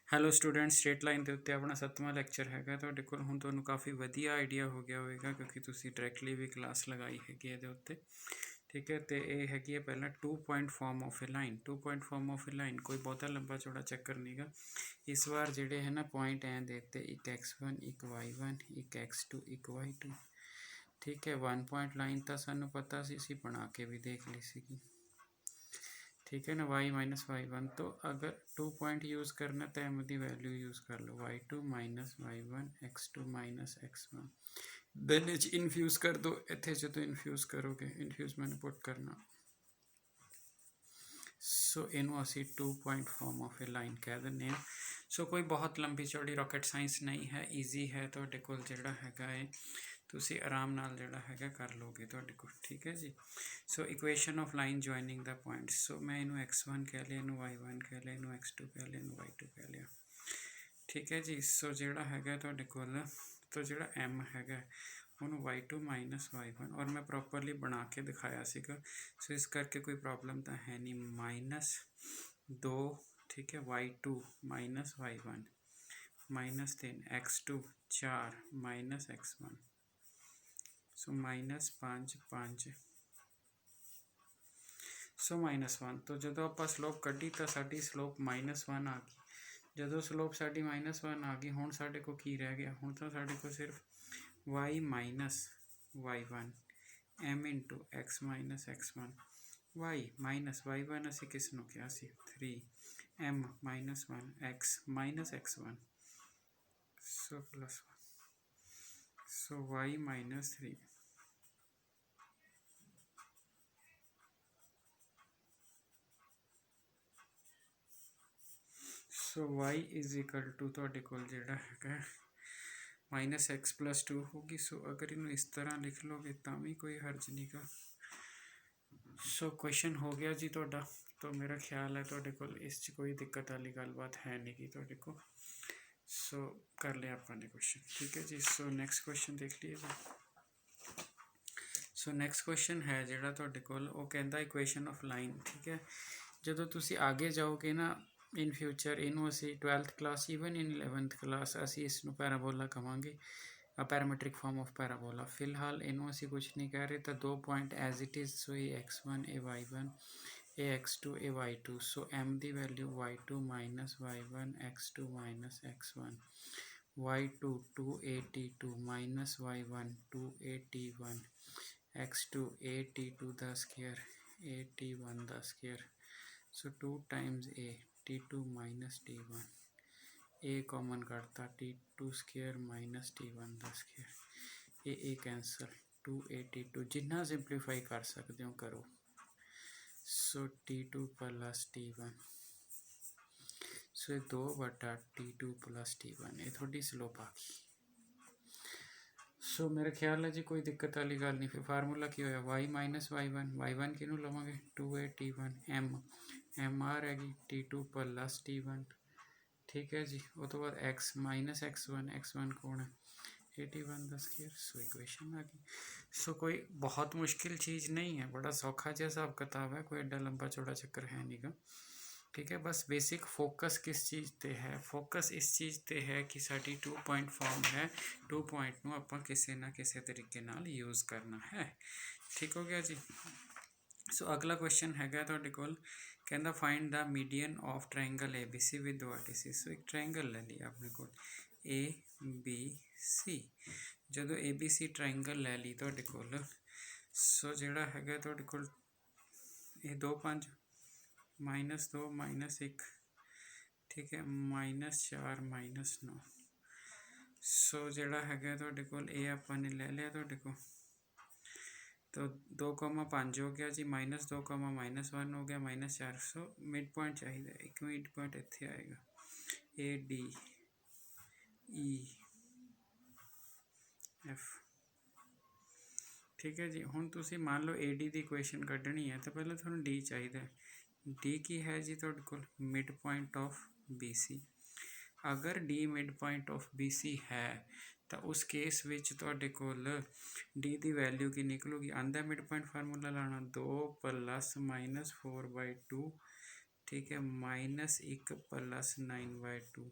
Hello student, straight line ਦੇ ਉੱਤੇ ਆਪਣਾ 7ਵਾਂ ਲੈਕਚਰ ਹੈਗਾ ਤੁਹਾਡੇ ਕੋਲ। ਹੁਣ ਤੁਹਾਨੂੰ ਕਾਫੀ ਵਧੀਆ ਆਈਡੀਆ ਹੋ ਗਿਆ ਹੋਵੇਗਾ ਕਿਉਂਕਿ ਤੁਸੀਂ ਡਾਇਰੈਕਟਲੀ ਵੀ ਕਲਾਸ ਲਗਾਈ ਹੈਗੀ ਇਹਦੇ ਉੱਤੇ। ਠੀਕ ਹੈ, ਅਤੇ ਇਹ ਹੈਗੀ ਹੈ ਪਹਿਲਾਂ 2 point farm of A line. 2 point farm of A line ਕੋਈ ਬਹੁਤਾ ਲੰਬਾ ਚੌੜਾ ਚੱਕਰ ਨਹੀਂਗਾ। ਇਸ ਵਾਰ ਜਿਹੜੇ ਹੈ ਨਾ ਪੁਆਇੰਟ ਐਂ ਦੇ ਦਿੱਤੇ, ਇੱਕ x1 ਇੱਕ y1 ਇੱਕ x2 ਇੱਕ y2। ਠੀਕ ਹੈ, 1 ਪੁਆਇੰਟ ਲਾਈਨ ਤਾਂ ਸਾਨੂੰ ਪਤਾ ਸੀ, ਅਸੀਂ ਬਣਾ ਕੇ ਵੀ ਦੇਖ ਲਈ ਸੀਗੀ। ठीक है ना, y माइनस y1। तो अगर 2 पॉइंट यूज़ करना तो m की वैल्यू यूज़ कर लो, y2 minus y1 x2 minus x1। Then infuse कर दो, इतने जो तो इन्फ्यूज़ करोगे, इन्फ्यूज़ मैंने पुट करना। सो इनू असी 2 point form of A line कह दें। सो कोई बहुत लंबी चौड़ी रॉकेट साइंस नहीं है, ईजी है। तो कोल जिहड़ा हैगा है ਤੁਸੀਂ ਆਰਾਮ ਨਾਲ ਜਿਹੜਾ ਹੈਗਾ ਕਰ ਲਓਗੇ ਤੁਹਾਡੇ ਕੋਲ। ਠੀਕ ਹੈ ਜੀ। So equation of line joining ਦਾ ਪੁਆਇੰਟ। ਸੋ ਮੈਂ ਇਹਨੂੰ x1 ਕਹਿ ਲਿਆ, ਇਹਨੂੰ y1 ਕਹਿ ਲਿਆ, ਇਹਨੂੰ x2 ਕਹਿ ਲਿਆ, ਇਹਨੂੰ y2 ਕਹਿ ਲਿਆ। ਠੀਕ ਹੈ ਜੀ। ਸੋ ਜਿਹੜਾ ਹੈਗਾ ਤੁਹਾਡੇ ਕੋਲ, ਤਾਂ ਜਿਹੜਾ m ਹੈਗਾ ਉਹਨੂੰ y2 ਮਾਈਨਸ y1, ਔਰ ਮੈਂ ਪ੍ਰੋਪਰਲੀ ਬਣਾ ਕੇ ਦਿਖਾਇਆ ਸੀਗਾ। ਸੋ ਇਸ ਕਰਕੇ ਕੋਈ ਪ੍ਰੋਬਲਮ ਤਾਂ ਹੈ ਨਹੀਂ। -2, ਠੀਕ ਹੈ, y2 minus y1 -3 x2 4 minus x1। सो -5 5। सो -1। तो जो आप स्लोप कढ़ी तो साड़ी स्लोप -1 आ गई। जो स्लोप साड़ी -1 आ गई, हुण साडे को की रह गया? हुण तो साडे को सिर्फ y minus y1 m into x minus x1। y minus y1 असी किस नूं कहा सी 3 m -1 x minus x1। So plus 1। So y minus 3। So y is equal to ਤੁਹਾਡੇ ਕੋਲ ਜਿਹੜਾ ਹੈਗਾ -x + 2 होगी। सो अगर इन्हों इस तरह लिख लोगे तो भी कोई हर्ज नहीं का। सो क्वेश्चन हो गया जी ਤੁਹਾਡਾ। तो मेरा ख्याल है ਤੁਹਾਡੇ ਕੋਲ इस कोई दिक्कत वाली गलबात है नहीं कि ਤੁਹਾਡੇ को। सो कर लिया आपने क्वेश्चन। ठीक है जी। सो नैक्सट क्वेश्चन देख लीए जी। सो नैक्सट क्वेश्चन है ਜਿਹੜਾ ਤੁਹਾਡੇ ਕੋਲ, ਉਹ ਕਹਿੰਦਾ इक्वेशन ऑफ लाइन। ठीक है, ਜਦੋਂ ਤੁਸੀਂ आगे जाओगे ना इन फ्यूचर, इनू असी 12th क्लास ईवन इन 11th क्लास असी इसनू पैराबोला कहांगे, पैरामीट्रिक फॉर्म ऑफ पैराबोला। फिलहाल इनू असी कुछ नहीं कह रहे। तो 2 point as it is. So ये x1 ए y1 ए x2 ए y2। सो m की value y2 minus y1 x2 minus x1, y2 2at2 minus y1 2at1 x2 at2 the square at1 the square. So 2 times a t2 minus t1, a common करता t2 square minus t1 का square. ए cancel 2at2 जिन्ना simplify कर सकते हो करो। सो t2 plus t1। सो 2 बटा t2 plus t1, ये थोड़ी slope आ गई। सो मेरा ख्याल है जी कोई दिक्कत वाली गल नहीं। फिर फार्मूला की होया y minus y1, y1 किनू लवांगे 2at1 m आ रहेगी t2 प्लस t1। ठीक है जी। वो तो बाद x माइनस x1 कौन है 81 द स्क्वायर। सो इक्वेशन आ गई। सो कोई बहुत मुश्किल चीज़ नहीं है, बड़ा सौखा जैसा हिसाब किताब है, कोई एडा लंबा चौड़ा चक्कर है नहीं गा। ठीक है, बस बेसिक फोकस किस चीज़ पर है? फोकस इस चीज़ पर है कि साड़ी 2 पॉइंट फॉर्म है, 2 पॉइंट नूं आपां किसी ना किसी तरीके नाल यूज़ करना है। ठीक हो गया जी। सो अगला क्वेश्चन हैगा तुहाडे कोल, कहता find the median of triangle A B C with vertices. So एक ट्रायंगल ले लिया अपने को ए बी सी। जो ए बी सी ट्रायंगल ले ली तुहाडे कोल, सो जिहड़ा हैगा तुहाडे कोल ये 2 5 -2 -1, ठीक है, -4 -9। सो जिहड़ा हैगा तुहाडे कोल ये आपां ने ले लिया तुहाडे कोल। तो 2,5 हो गया जी, -2, -1 हो गया -4। सो मिड पॉइंट चाहिए, एक मिड पॉइंट इत्थे आएगा ए डी ई एफ। ठीक है जी। हुण तुसीं मान लो ए डी की इक्वेशन कढ़नी है तो पहले तुहानूं डी चाहिए। डी की है जी तुहाडे कोल mid point of B C. अगर D mid point of B C है तो उस केस विच तुहाडे कोल डी की वैल्यू की निकलूगी। आंदा मिड पॉइंट फार्मूला लाना 2 + -4/2। ठीक है, -1 + 9/2,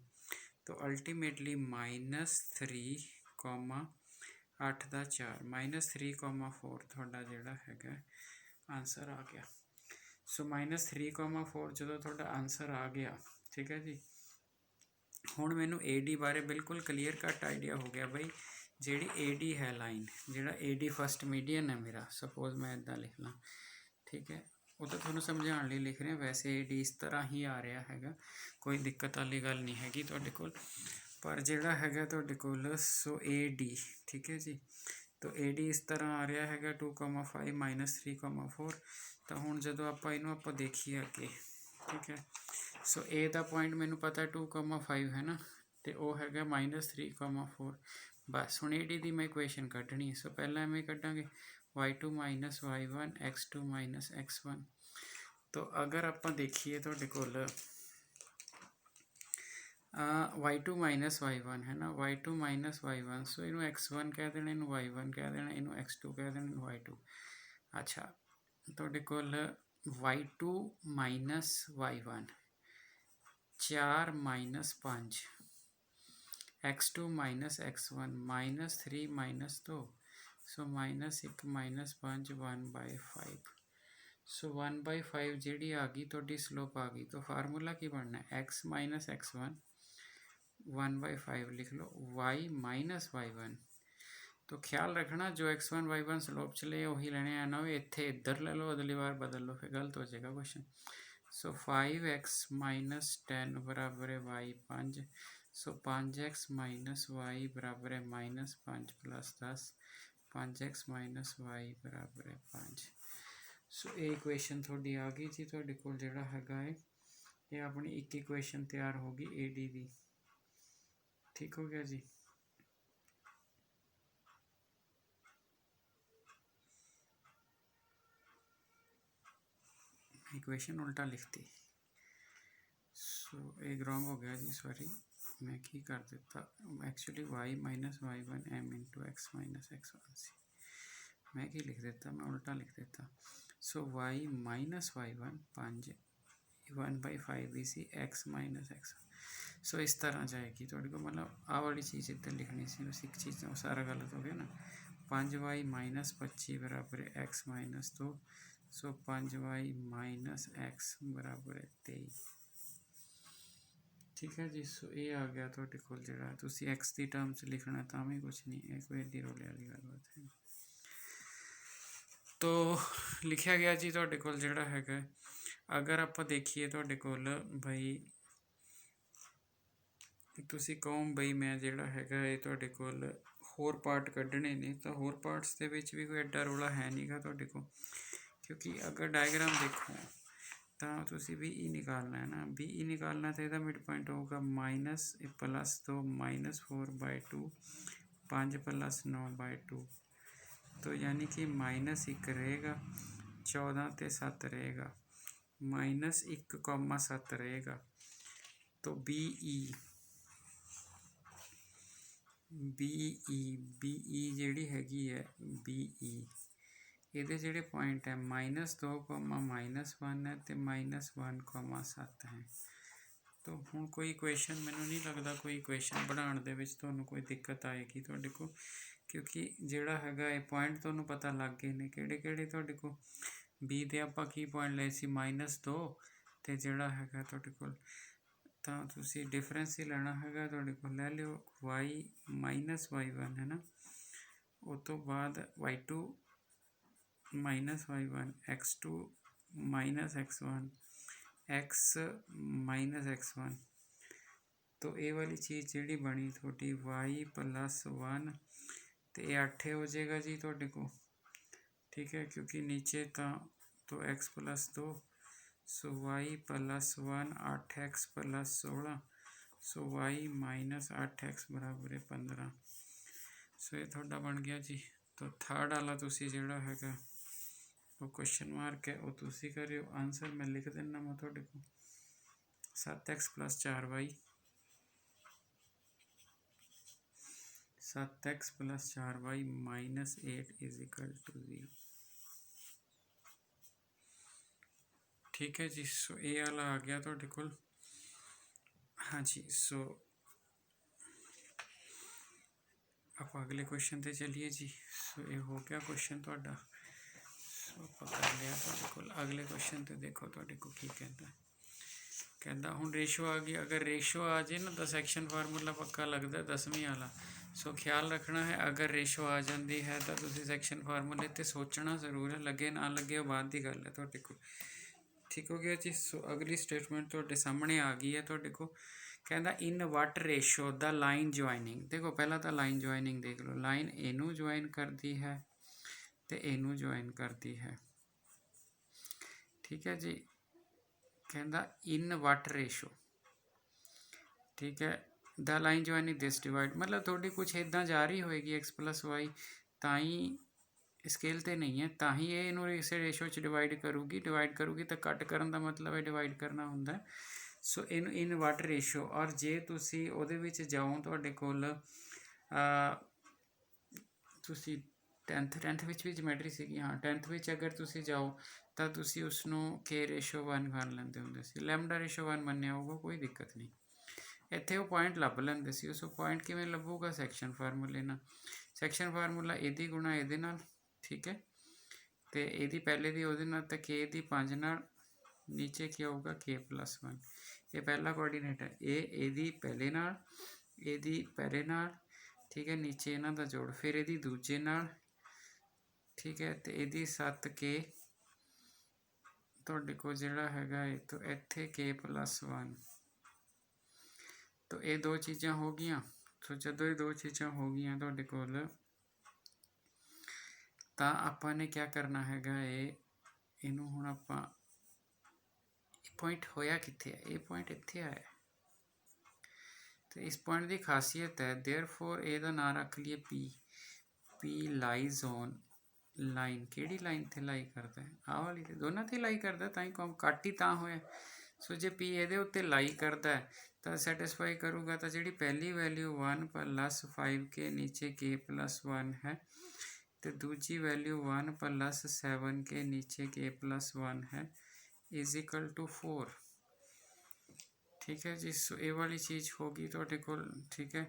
तो अल्टीमेटली -3,8 ਦਾ 4 -3,4 ਤੁਹਾਡਾ ਜਿਹੜਾ ਹੈਗਾ आंसर आ गया। सो -3,4 ਜਦੋਂ ਤੁਹਾਡਾ आंसर आ गया, ठीक है जी। ਹੁਣ ਮੈਨੂੰ AD ਬਾਰੇ ਬਿਲਕੁਲ ਕਲੀਅਰ ਕੱਟ ਆਈਡੀਆ ਹੋ ਗਿਆ ਬਈ, ਜਿਹੜੀ AD ਹੈ ਲਾਈਨ, ਜਿਹੜਾ AD ਫਸਟ ਮੀਡੀਅਨ ਹੈ ਮੇਰਾ, ਸਪੋਜ਼ ਮੈਂ ਇੱਦਾਂ ਲਿਖ ਲਾਂ, ਠੀਕ ਹੈ, ਉਹ ਤਾਂ ਤੁਹਾਨੂੰ ਸਮਝਾਉਣ ਲਈ ਲਿਖ ਰਿਹਾ, ਵੈਸੇ AD ਇਸ ਤਰ੍ਹਾਂ ਹੀ ਆ ਰਿਹਾ ਹੈਗਾ, ਕੋਈ ਦਿੱਕਤ ਵਾਲੀ ਗੱਲ ਨਹੀਂ ਹੈਗੀ ਤੁਹਾਡੇ ਕੋਲ। ਪਰ ਜਿਹੜਾ ਹੈਗਾ ਤੁਹਾਡੇ ਕੋਲ ਸੋ AD, ਠੀਕ ਹੈ ਜੀ, तो AD इस तरह आ रहा है 2,5 - 3,4। तो हूँ जो आप देखिए अगे, ठीक है, सो A का पॉइंट मैनू पता 2,5 है ना, तो वह है -3,4। बस हूँ AD की मैं इक्वेशन कढ़नी, सो पहला मैं कढ़ांगे y2 - y1 x2 - x1। तो अगर आप देखिए तो y2 - y1 है ना, y2 - y1, सो इनू x1 कह देना, इनू y1 कह देना, इनू x2 कह देना, इनू y2। अच्छा, तो y2 - y1 4 - 5, x2 - x1 -3 - 2, सो -1 - 5 1/5। सो 1/5 जी आ गई तो स्लोप आ गई, तो फार्मूला की बनना है x - x1 1/5 लिख लो, y - y1। तो ख्याल रखना जो x1 y1 स्लोप चले वही लेने आना, इतने इधर ले लो, अगली बार बदल लो, फिर गलत हो जाएगा क्वेश्चन। सो 5x - 10 बराबर है y 5, सो 5x - y बराबर है -5 + 10, 5x - y बराबर है 5। सो ये इक्वेशन थोड़ी आ गई जी, थोड़े को जोड़ा हैगा है ये अपनी एक इक्वेशन तैयार होगी AD की। ठीक हो गया जी। इक्वेशन उल्टा लिखती, सो एक रॉन्ग हो गया जी, सॉरी, मैं की कर देता, actually y - y1 m × x - x1 सी, मैं की लिख देता, मैं उल्टा लिख देता। सो y - y1 5 1/5 भी सी, x - x1, सो इस तरह जाएगी थोड़ी को, मतलब आ वाली चीज़ इधर लिखनी सी, बस एक चीज़ सारा गलत हो गया ना। 5y - 25 बराबर है x - 2, सो 5y - x बराबर है 23। ठीक है जी। सो ये आ गया थोड़े को जोड़ा, तुसी x की टर्म च लिखना तो भी कुछ नहीं है, कोई एडी रोले वाली गलबात है। तो लिखा गया जी थोड़े को जोड़ा है, अगर आप देखिए थोड़े को बई तुसी कहो बई मैं जोड़ा है थोड़े को होर पार्ट कढ़ने ने, तो होर पार्ट्स के भी कोई एडा रोला है नहीं गा थोड़े को, क्योंकि अगर डायग्राम देखो तो तुसी BE निकालना है ना, BE निकालना तो यदा मिड पॉइंट होगा -+2 -4/2 5 + 9/2, तो यानी कि -1 रहेगा, 14 ते 7 रहेगा, -1,7 रहेगा। तो BE जी हैगी है BE, ये जोड़े पॉइंट है -2, -1 है तो -1,7 है। तो हूँ कोई इक्वेशन मैनू नहीं लगता कोई इक्वेशन बनाने दे विच तुहानू कोई दिक्कत आएगी थोड़े को, क्योंकि जोड़ा है ये पॉइंट तुहानू पता लग गए ने किहड़े किहड़े थोड़े को। बी दे आपां की पॉइंट ले सी -2, तो जोड़ा है थोड़े को तो तुसी डिफरेंस ही लेना है थोड़े को, ले लियो y - y1 है ना, उस तो बाद y2 - y1 x2 - x1 x - x1, तो ये वाली चीज़ जी बनी थोड़ी y + 1, तो ये 8 हो जाएगा जी थोड़े को। ठीक है, क्योंकि नीचे तो x + 2, सो y + 1 8x + 16, सो y - 8x बराबर है 15। सो ये थोड़ा बन गया जी। तो थर्ड वाला तुसी जोड़ा है वो क्वेश्चन मार्क है, वो तुसी करियो, आंसर मैं लिख देना मैं थोड़े को 7x + 4y 7x + 4y -8 = 0। ठीक है जी। सो ये वाला आ गया तुहाडे कोल। हाँ जी, सो आप अगले क्वेश्चन ते चलिए जी। सो ये हो गया क्वेश्चन तुहाडा। सो आप कर लिया तुहाडे कोल। अगले क्वेश्चन ते देखो तुहाडे को की कहता। कहता हुण रेशो आ गई। अगर रेशो आ जाए ना तो सैक्शन फार्मूला पक्का लगता 10वीं वाला। सो ख्याल रखना है, अगर रेशो आ जाती है तो तुसीं सैक्शन फार्मूले ते सोचना जरूर है, लगे ना लगे वो बाद की गल है तुहाडे को। ठीक हो गया जी। सो अगली स्टेटमेंट तुहाडे सामने आ गई है तुहाडे को। कहता in what ratio the line joining. देखो पहला तो लाइन ज्वाइनिंग देख लो। लाइन इनू ज्वाइन करती है तो इनू ज्वाइन करती है। ठीक है जी। कहता इन वट रेशो, ठीक है, the line joining this divide, मतलब थोड़ी कुछ इदा जा रही होएगी एक्स प्लस वाई, ताई स्केल तो नहीं है, ता ही ये इनू इस रेशो च डिवाइड करूगी तो कट करन दा मतलब है डिवाइड करना होंदा है। सो इन वट रेशो, और जे तुसी ओहदे विच जाओ तुहाडे कोल तुसी टेंथ विच भी जोमैट्री सीगी, हाँ 10th विच अगर तुसी जाओ तो तुसी उसनू के रेशो 1 कर लेंदे हुंदे सी, लैम्डा रेशो 1 मन्निया होगा, कोई दिक्कत नहीं। इत्थे वो पॉइंट लभ लेंदे सी। उस पॉइंट किवें लभूगा? सैक्शन फार्मूले नाल। सैक्शन फार्मूला इहदी गुणा इहदे नाल, ठीक है, तो यदि पहले दी ओहदे नाल तो के दी 5 नाल, नीचे क्या होगा के प्लस 1। ये पहला कोआर्डीनेट है, ये यदि पहले नाल, यदि पहले नाल, ठीक है, नीचे इन्हां दा जोड़, फिर यदि दूजे नाल, ठीक है, तो यदि 7 के तुहाडे कोल जिहड़ा हैगा है, तो इत्थे के प्लस 1। तो ये दो चीज़ां हो गई। तो जो ये दो चीज़ां हो गई तुहाडे कोल, तां आपां ने क्या करना हैगा है, इनू हुण आपां पॉइंट होया कित्थे है? ये पॉइंट इत्थे आया। तो इस पॉइंट की खासियत है, देयरफॉर ਇਹਦਾ नाम रख लिए पी लाइज ऑन लाइन। केड़ी लाइन ते लाई करता है? आह वाली ते दोनों ते लाई करता, ताई कम कट ही तां होया। सो जे पी ये उत्ते लाई करता है तो सैटिस्फाई करूँगा, तो जी पहली वैल्यू 1 प्लस 5 के नीचे के प्लस 1 है, तो दूजी वैल्यू 1 प्लस 7 के नीचे के प्लस 1 है, इज इक्वल टू 4। ठीक है जी। सो ये वाली चीज़ होगी तुहाडे कोल, ठीक है।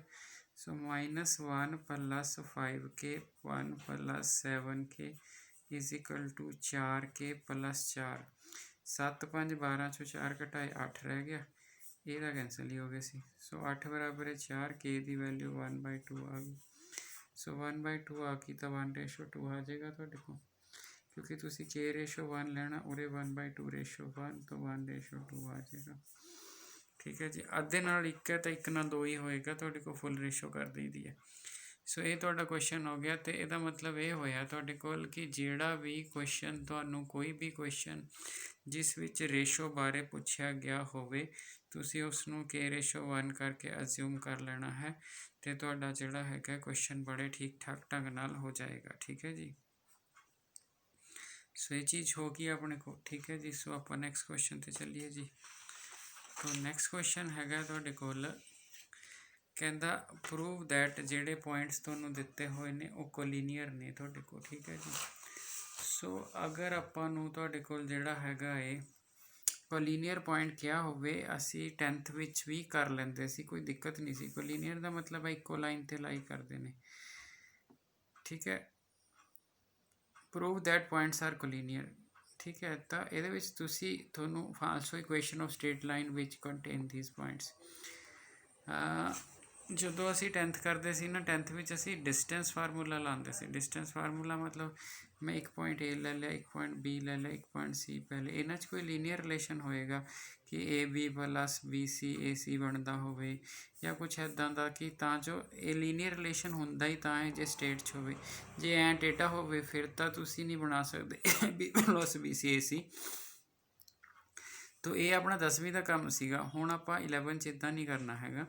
सो -1 प्लस 5 के 1 प्लस 7 के इज इक्वल टू 4 के प्लस 4। 7 5 12 चो 4 घटाए 8 रह गया, ये तो कैंसल ही हो गया सी। सो 8 बराबर है 4, के की वैल्यू 1/2 आ गई। सो 1/2 आ गई तो 1/2 आ जाएगा तुहाडे को, क्योंकि तुसी के रेशो 1 लेना, उरे 1/2 रेशो 1, तो 1/2 आ जाएगा। ठीक है जी। अद्धे नाल एक है तो एक नाल 2 ही होएगा, तुहाडे को फुल रेशो कर दी दी है। सो ये तुहाडा क्वेश्चन हो गया। तो यदा मतलब ये होया तुहाडे कोल कि जिहड़ा भी क्वेश्चन तुहानू कोई भी क्वेश्चन जिस विच रेशो बारे पूछा गया होवे, तुसी उसनू के रेशो 1 करके अज्यूम कर लेना है, तो तुहाडा जिहड़ा हैगा क्वेश्चन बड़े ठीक ठाक ढंग नाल हो जाएगा। ठीक है जी। सो ये चीज़ होगी अपने को। ठीक है जी। सो आप नैक्सट क्वेश्चन ते चलिए जी। तो नैक्सट क्वेश्चन हैगा तुहाडे कोल, कहता प्रूव दैट जिहड़े पॉइंट्स तुहानू दिते हुए ने वो कोलीनियर ने तुहाडे कोल। ठीक है जी। सो अगर आपां नू तुहाडे कोल जिहड़ा हैगा है कोलीनियर पॉइंट क्या होवे, असी 10th विच भी कर लेंदे सी, कोई दिक्कत नहीं सी। कोलीनियर का मतलब है इक्को लाइन ते लाई करते हैं। ठीक है। Prove that points are collinear. ठीक है। तो ये तुहानू also equation of straight line which contain these points. ਜਦੋਂ ਅਸੀਂ 10th ਕਰਦੇ ਸੀ ਨਾ, 10th ਵਿੱਚ ਅਸੀਂ डिस्टेंस फार्मूला लाते सी। डिस्टेंस फार्मूला मतलब मैं एक पॉइंट ए ले लिया, एक पॉइंट बी ले लिया, एक पॉइंट सी पहले, इन्हां 'ਚ कोई लीनियर रिलेशन होएगा कि A B plus B C A C बनता होवे या कुछ इदां दा, कि तां जो ये लीनियर रिलेशन हुंदा ही तां है जे स्टेट 'ਚ होवे। जे ऐ टेढ़ा होवे फिर तां तुसीं नहीं बना सकदे B plus B C A सी। तो ये अपना 10वीं का काम सीगा। हुण आपां 11 'ਚ इदां नहीं करना हैगा।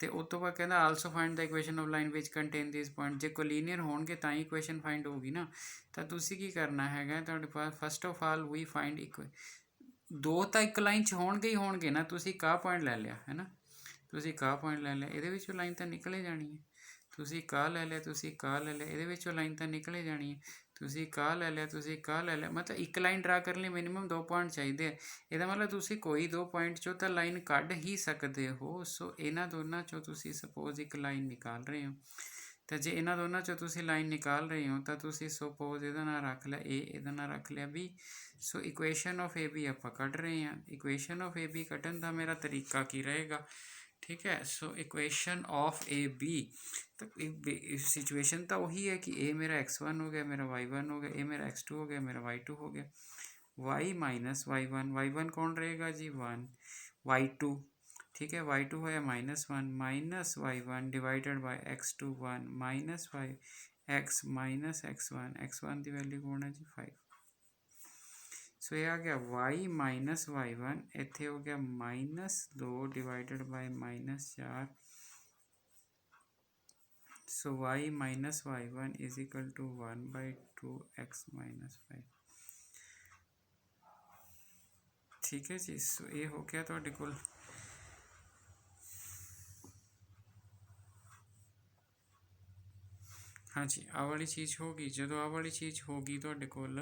तो उस तो बाद कहता also find the equation of line which contain this point. जे कोलीनियर होणगे तां ही इक्वेशन फाइंड होगी ना। तो तुसीं की करना हैगा, तुहाडे पास first of all we find दो तो एक लाइन 'ਚ होणगे ही होणगे ना। तुसीं का पॉइंट ले लिया है ना, तुसीं का पॉइंट ले लिया, ये लाइन तो निकल ही जानी है। ਤੁਸੀਂ ਕਾ ਲੈ ਲਿਆ, ਤੁਸੀਂ ਕਾ ਲੈ ਲਿਆ, ਇਹਦੇ ਵਿੱਚੋਂ ਲਾਈਨ ਤਾਂ ਨਿਕਲੇ ਜਾਣੀ ਹੈ। ਤੁਸੀਂ ਕਾ ਲੈ ਲਿਆ, ਤੁਸੀਂ ਕਾ ਲੈ ਲਿਆ, ਮਤਲਬ ਇੱਕ ਲਾਈਨ ਡਰਾ ਕਰਨ ਲਈ ਮਿਨੀਮਮ 2 ਪੁਆਇੰਟ ਚਾਹੀਦੇ ਆ। ਇਹਦਾ ਮਤਲਬ ਤੁਸੀਂ ਕੋਈ 2 ਪੁਆਇੰਟ 'ਚੋਂ ਤਾਂ ਲਾਈਨ ਕੱਢ ਹੀ ਸਕਦੇ ਹੋ। ਸੋ ਇਹਨਾਂ ਦੋਨਾਂ 'ਚੋਂ ਤੁਸੀਂ ਸਪੋਜ਼ ਇੱਕ ਲਾਈਨ ਨਿਕਾਲ ਰਹੇ ਹੋ, ਤਾਂ ਜੇ ਇਹਨਾਂ ਦੋਨਾਂ 'ਚੋਂ ਤੁਸੀਂ ਲਾਈਨ ਨਿਕਾਲ ਰਹੇ ਹੋ ਤਾਂ ਤੁਸੀਂ ਸਪੋਜ਼ ਇਹਦਾ ਨਾਂ ਰੱਖ ਲਿਆ A, ਇਹਦਾ ਨਾਂ ਰੱਖ ਲਿਆ B। So equation of A B ਆਪਾਂ ਕੱਢ ਰਹੇ ਹਾਂ। ਇਕੁਏਸ਼ਨ ਆਫ ਏ ਬੀ ਕੱਢਣ ਦਾ ਮੇਰਾ ਤਰੀਕਾ ਕੀ ਰਹੇਗਾ? ਠੀਕ ਹੈ, ਸੋ ਇਕੁਏਸ਼ਨ ਆਫ ਏ ਬੀ, ਤਾਂ ਸਿਚੁਏਸ਼ਨ ਤਾਂ ਉਹੀ ਹੈ ਕਿ ਇਹ ਮੇਰਾ x1 ਹੋ ਗਿਆ, ਮੇਰਾ y1 ਹੋ ਗਿਆ, ਇਹ ਮੇਰਾ x2 ਹੋ ਗਿਆ, ਮੇਰਾ y2 ਹੋ ਗਿਆ। y ਮਾਈਨਸ y1, y1 ਕੌਣ ਰਹੇਗਾ ਜੀ? 1, y2, ठीक है, y2 होया -1 minus y1 divided by x2 1 minus y x minus x1 की वैल्यू कौन है जी 5। सो ये आ गया y माइनस y1, इत्थे हो गया -2 divided by -4। So y minus y1 is equal to 1/2 x minus 5। ठीक है जी, सो ये हो गया तो कोल हाँ जी, आ वाली चीज़ होगी। जो आ वाली चीज़ होगी तुहाडे कोल,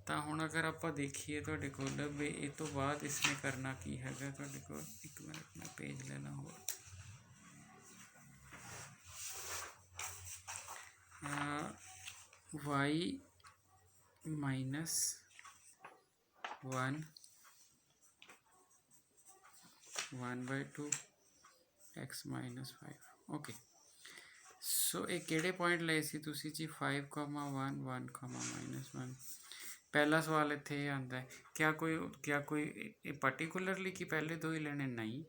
तो हुण अगर आप देखिए तुहाडे कोल भी इस तो बाद इसने करना की हैगा तुहाडे कोल। एक मिनट मैं पेज लेना हो, y minus 1 1/2 x minus 5। Okay, so ये किहड़े पॉइंट लए सी तुसी जी? 5, 1, 1, -1। पहला सवाल इत्थे आंदा है, क्या कोई पर्टिकुलरली कि पहले दो ही लेने? नहीं,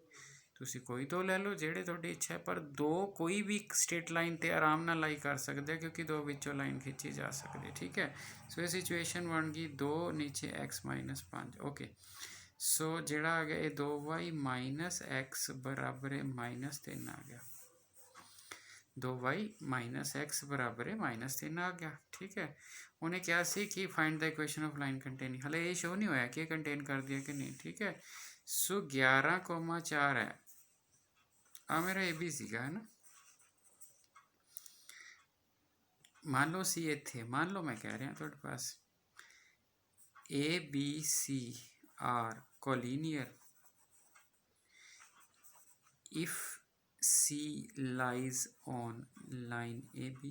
तुसी कोई दो ले लो जेड़े तुहाडी इच्छा है, पर दो कोई भी स्ट्रेट लाइन ते आराम नाल लाई कर सकते हैं, क्योंकि दो विचों लाइन खिंची जा सकती है। ठीक है, सो ये सिचुएशन बन गई 2 नीचे x माइनस 5। ओके, सो जेड़ा आ गया ये 2y माइनस x बराबर है -3 आ गया। 2y माइनस x बराबर है -3 आ गया। ठीक है, उन्हें क्या सी कि find the equation of line containing, हले ये शो नहीं होया कि कंटेन कर दिया कि नहीं। ठीक है, सो 11,4 है, आ मेरा ए बी सीगा, है ना। मान लो सी इत्थे, मान लो मैं कह रहा तुहाडे पास A B C are collinear if C lies on line A B.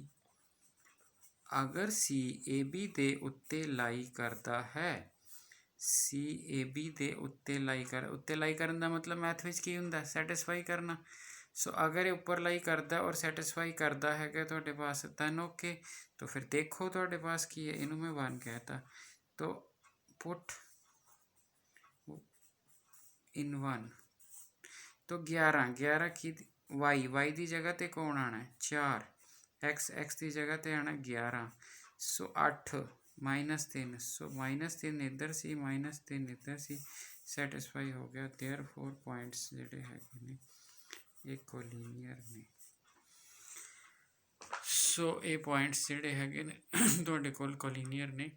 अगर सी ए बी दे उत्ते लाई करता है, सी ए बी दे उत्ते लाई करन दा मतलब मैथ विच की हुंदा? सैटिस्फाई करना। सो अगर ये उपर लाई करता और सैटिस्फाई करता है कि तुहाडे पास तन ओके, तो फिर देखो तुहाडे पास की है, इनू मैं 1 कहता, तो पुट इन 1, तो 11 की y की जगह ते कौन आना है? 4, x की जगह ते आना 11। सो 8 -3, सो -3 इधर सी -3 इधर सी, सैटिस्फाई हो गया। देयरफॉर पॉइंट्स जिहड़े हैगे ने ये कोलिनियर ने। सो ये पॉइंट्स जिहड़े हैगे ने तुहाडे कोल कोलिनियर ने।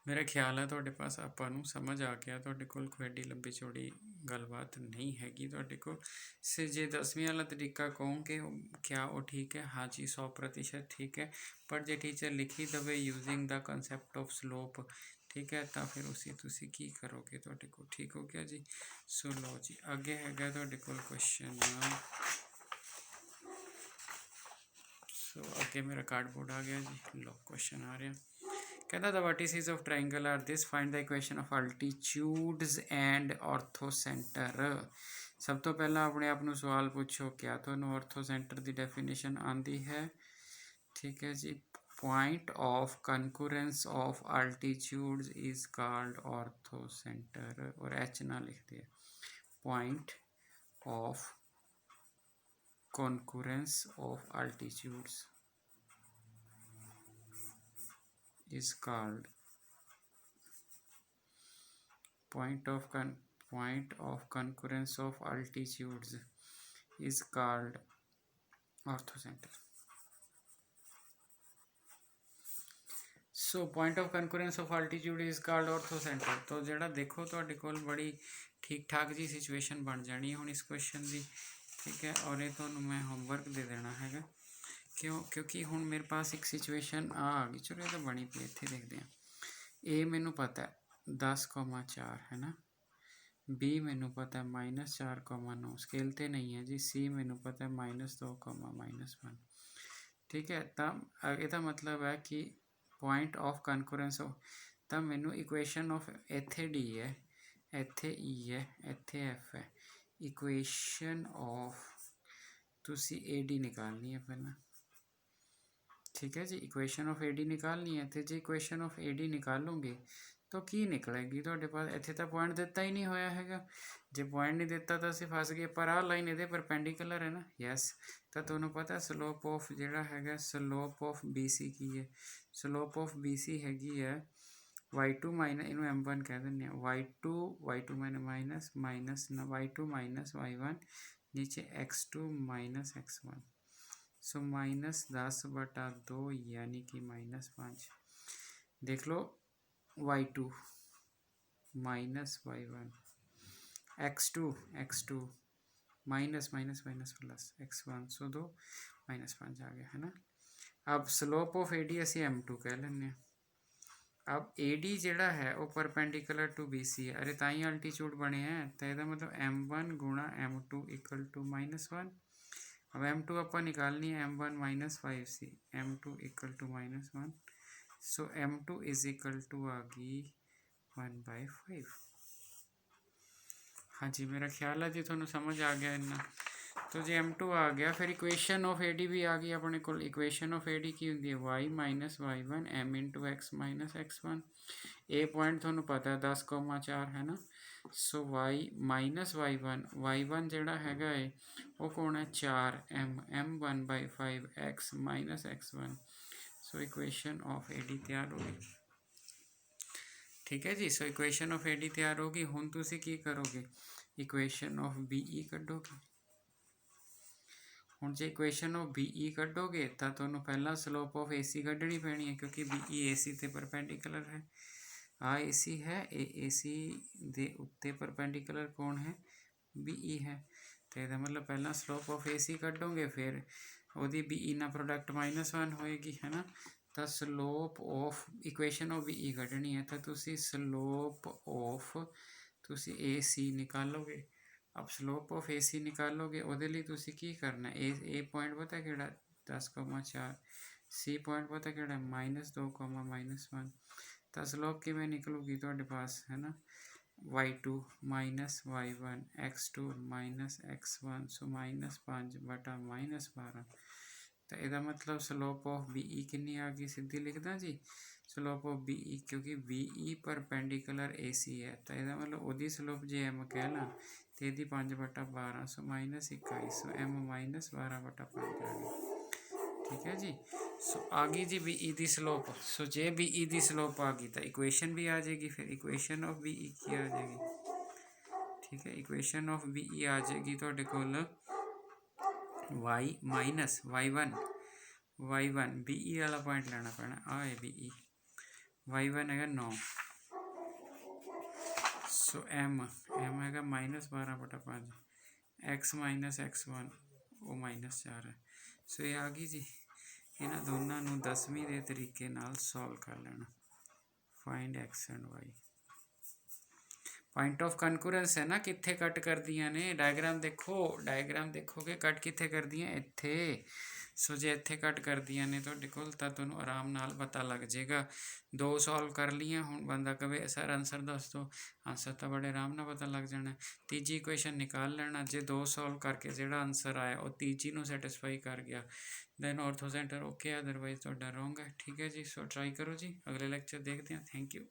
मेरा ख्याल है तुहाडे पास आपां नूं समझ आ गया, तुहाडे कोल कोई एडी लंबी चौड़ी गलबात नहीं हैगी तुहाडे कोल। से जे 10वीं वाला तरीका कहोगे क्या वो ठीक है? हाँ जी, 100% ठीक है। पर जे टीचर लिखी Dave using the concept of slope, ठीक है, तो फिर उसी तुसी की करोगे तुहाडे कोल। ठीक हो गया जी। सो लो जी, अगे हैगा तुहाडे कोल क्वेश्चन। सो अगे मेरा कार्डबोर्ड आ गया जी, लो क्वेश्चन आ रहा। कहता the vertices of triangle are this, find the equation of altitudes and orthocenter. सब तो पहला अपने आप नूं सवाल पूछो, क्या तुहानूं ऑर्थोसेंटर की डेफिनेशन आंदी है? ठीक है जी, point of concurrence of altitudes is called orthocenter, और एच ना लिख दिया। पॉइंट ऑफ concurrence of altitudes is called point of concurrence of altitudes is called orthocenter. So point of concurrence of altitude is called orthocenter। तो जड़ा देखो तुहाडे कोल बड़ी ठीक ठाक जी सिचुएशन बन जानी है हुण इस क्वेश्चन की। ठीक है। और ये तुहानू मैं होमवर्क दे देना हैगा, क्योंकि हुण मेरे पास एक सिचुएशन आ गई। चलो ये तो बनी पई, इत्थे देखते हैं। ए मैनू पता है 10,4 है ना, बी मैनू पता है -4,9, स्केल तो नहीं है जी। सी मैनू पता है -2, -1। ठीक है, तब ਇਹਦਾ मतलब है कि पॉइंट ऑफ कनकरेंस तो मैनू इक्वेशन ऑफ इत्थे डी है, इत्थे ई है, इत्थे एफ है। इक्वेशन ऑफ तुसी ए डी निकालनी है पहला, ठीक है जी। इक्वेशन ऑफ ए डी निकालनी है, तो जो इक्वेशन ऑफ ए डी निकालोगे तो की निकलेगी ਤੁਹਾਡੇ पास। ਇੱਥੇ ਤਾਂ ਪੁਆਇੰਟ ਦਿੱਤਾ ਹੀ ਨਹੀਂ ਹੋਇਆ ਹੈਗਾ, ਜੇ ਪੁਆਇੰਟ ਨਹੀਂ ਦਿੱਤਾ ਤਾਂ ਅਸੀਂ ਫਸ ਗਏ। ਪਰ ਆਹ ਲਾਈਨ ਇਹਦੇ ਪਰਪੈਂਡੀਕੂਲਰ ਹੈ ਨਾ, ਯੈਸ। ਤਾਂ ਤੁਹਾਨੂੰ ਪਤਾ ਸਲੋਪ ਆਫ ਜਿਹੜਾ ਹੈਗਾ, ਸਲੋਪ ਆਫ ਬੀ ਸੀ ਕੀ ਹੈ? ਸਲੋਪ ਆਫ ਬੀ ਸੀ ਹੈਗੀ ਹੈ y2 ਮਾਈਨਸ, ਇਹਨੂੰ m1 ਕਹਿ ਦਿੰਦੇ ਹਾਂ, y2 minus y2 minus y1 नीचे x2 माइनस x1। सो -10/2 यानी कि -5। देख लो y2 minus y1, x2 minus plus x1, सो 2 -5 आ गया है ना। अब स्लोप ऑफ ए डी असी m2 कह लें। अब ए डी जोड़ा है वो परपेंडिकुलर टू बी सी है, अरे ताई अल्टीट्यूड बने हैं, तो यदा मतलब m1 गुणा m2 इक्वल टू -1। अब m2 आप निकालनी है, m1 -5c, m2 equal to -1। So m2 is equal to आ गई 1/5। हाँ जी, मेरा ख्याल है जी थोड़ा समझ आ गया इन्ना। तो जी m2 आ गया, फिर इक्वेशन ऑफ ए डी भी आ गई अपने को। इक्वेशन ऑफ ए डी की होंगी है y minus y1 m into x minus x1। ए पॉइंट थोड़ा पता है 10,4 है ना। सो y माइनस y1 जोड़ा है वो कौन है 4 m 1/5 x minus x1। So equation of A D तैयार होगी, ठीक है जी। So equation of A D तैयार होगी। हुण तुसीं की करोगे, इक्वेशन ऑफ बी ई कढोगे। हुण जे इक्वेशन ऑफ बी ई कढोगे तो तुहानूं पहला स्लोप ऑफ ए सी कढनी पैनी है, क्योंकि बी ई ए सी ते परपेंडिकुलर है। आ ए सी है, ए सी दे उत्ते परपेंडिकुलर कौन है, बी ई है। तो यदा मतलब पहला स्लोप ऑफ ए सी कढोगे, फिर वही बी ई ना प्रोडक्ट -1 होएगी है ना। तो slope of equation of B E कढनी है, तो तुसी स्लोप ऑफ तुसी ए सी निकालोगे। अब स्लोप ऑफ ए सी निकालोगे, ਉਹਦੇ ਲਈ ਤੁਸੀਂ ਕੀ करना है, ए पॉइंट पता ਕਿਹੜਾ 10,4, सी पॉइंट पता ਕਿਹੜਾ -2, -1। तो स्लोप किमें निकलूगी ਤੁਹਾਡੇ पास है ना, y2 minus y1 x2 minus x1, सो -5/-12। तो यदा मतलब स्लोप ऑफ बी ई कितनी आ गई, सीधी लिखदा जी स्लोप ऑफ बी ई, क्योंकि बी ई परपेंडिकुलर ए सी है। तो यदा मतलब वही स्लोप जे एम कह ला तो यदि 5/12, सो -21, सो m -12/5 आ गई, ठीक है जी। सो आ गई जी बी ई दी स्लोप। सो जे बी ई दी स्लोप आ गई तो इक्वेशन भी आ जाएगी, फिर इक्वेशन ऑफ बी ई की आ जाएगी, ठीक है। इक्वेशन ऑफ बी ई आ जाएगी तुहाडे कोल y minus y1 B E वाला पॉइंट लेना पैना, आ है बी ई, y1 है 9। सो m है -12/5, x माइनस x1 वो -4 है। सो ये आ गई जी। इन्होंने दोनों 10वीं के तरीके नाल सॉल्व कर लेना। Find x and y। Point of concurrence है ना, कित्थे कट कर दियां ने, डायग्राम देखोगे कट कित्थे कर दियां, इत्थे। सो जे इत्थे कट कर दियां ने तुहाडे कोल तां तुहानूं आराम नाल पता लग जाएगा। 2 सॉल्व कर लियां, हुण बंदा कहे सर आंसर दस दो, आंसर तो बड़े आराम नाल पता लग जाना। तीजी इक्वेशन निकाल लेना, जे 2 सॉल्व करके जिहड़ा आंसर आया वो तीजी नूं सैटिस्फाई कर गया then orthocentre okay, otherwise तुहाडा रॉन्ग है, ठीक है जी। सो ट्राई करो जी, अगले लेक्चर देखते हैं। Thank you.